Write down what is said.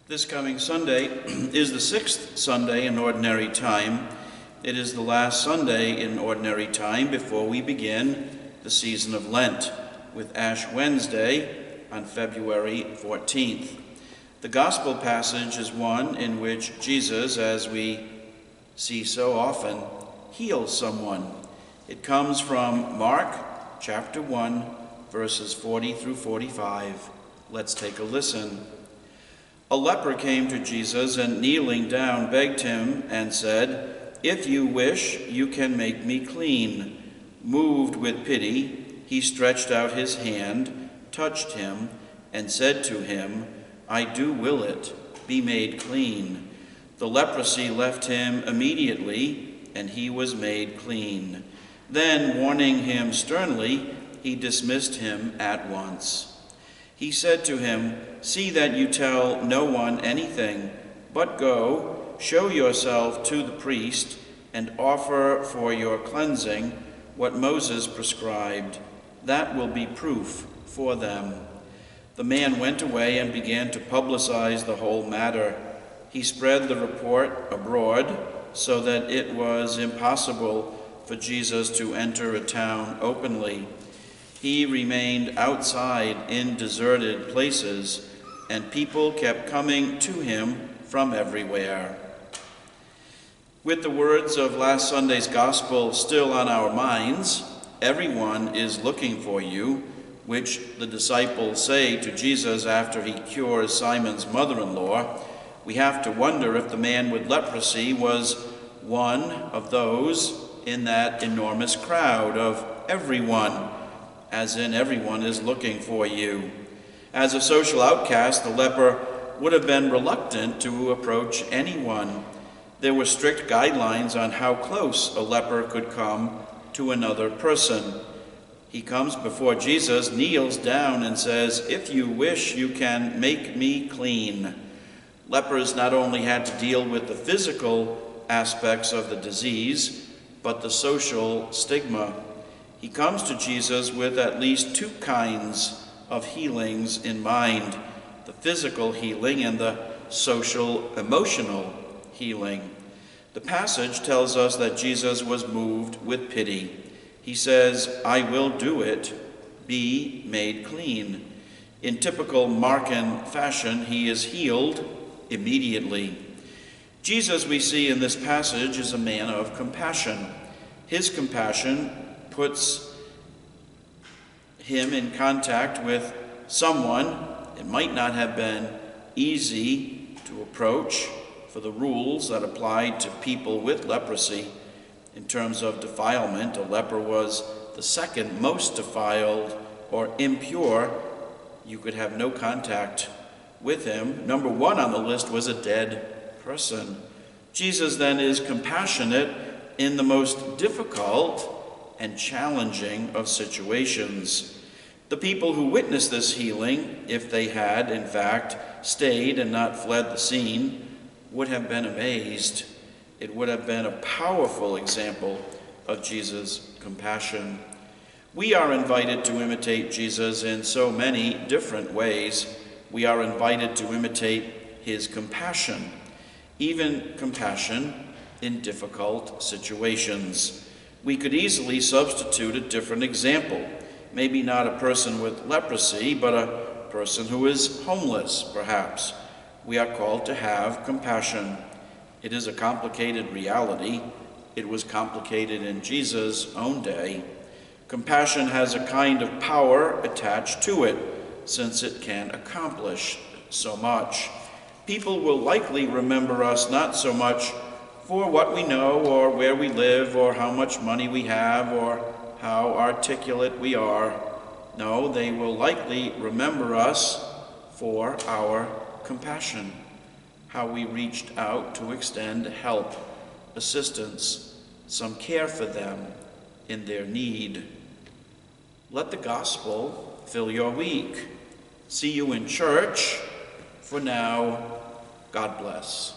This coming Sunday is the sixth Sunday in Ordinary Time. It is the last Sunday in Ordinary Time before we begin the season of Lent, with Ash Wednesday on February 14th. The Gospel passage is one in which Jesus, as we see so often, heals someone. It comes from Mark chapter 1, verses 40 through 45. Let's take a listen. A leper came to Jesus and, kneeling down, begged him and said, "If you wish, you can make me clean." Moved with pity, he stretched out his hand, touched him, and said to him, "I do will it, be made clean." The leprosy left him immediately, and he was made clean. Then, warning him sternly, he dismissed him at once. He said to him, "See that you tell no one anything, but go, show yourself to the priest, and offer for your cleansing what Moses prescribed. That will be proof for them." The man went away and began to publicize the whole matter. He spread the report abroad so that it was impossible for Jesus to enter a town openly. He remained outside in deserted places, and people kept coming to him from everywhere. With the words of last Sunday's Gospel still on our minds, "Everyone is looking for you," which the disciples say to Jesus after he cures Simon's mother-in-law, we have to wonder if the man with leprosy was one of those in that enormous crowd of everyone, as in everyone is looking for you. As a social outcast, the leper would have been reluctant to approach anyone. There were strict guidelines on how close a leper could come to another person. He comes before Jesus, kneels down, and says, "If you wish, you can make me clean." Lepers not only had to deal with the physical aspects of the disease, but the social stigma. He comes to Jesus with at least two kinds of healings in mind: the physical healing and the social, emotional healing. The passage tells us that Jesus was moved with pity. He says, "I will do it, be made clean." In typical Markan fashion, he is healed immediately. Jesus, we see in this passage, is a man of compassion. His compassion puts him in contact with someone it might not have been easy to approach for the rules that applied to people with leprosy. In terms of defilement, a leper was the second most defiled or impure. You could have no contact with him. Number one on the list was a dead person. Jesus then is compassionate in the most difficult and challenging of situations. The people who witnessed this healing, if they had, in fact, stayed and not fled the scene, would have been amazed. It would have been a powerful example of Jesus' compassion. We are invited to imitate Jesus in so many different ways. We are invited to imitate his compassion, even compassion in difficult situations. We could easily substitute a different example. Maybe not a person with leprosy, but a person who is homeless, perhaps. We are called to have compassion. It is a complicated reality. It was complicated in Jesus' own day. Compassion has a kind of power attached to it, since it can accomplish so much. People will likely remember us not so much for what we know or where we live or how much money we have or how articulate we are. No, they will likely remember us for our compassion, how we reached out to extend help, assistance, some care for them in their need. Let the gospel fill your week. See you in church. For now, God bless.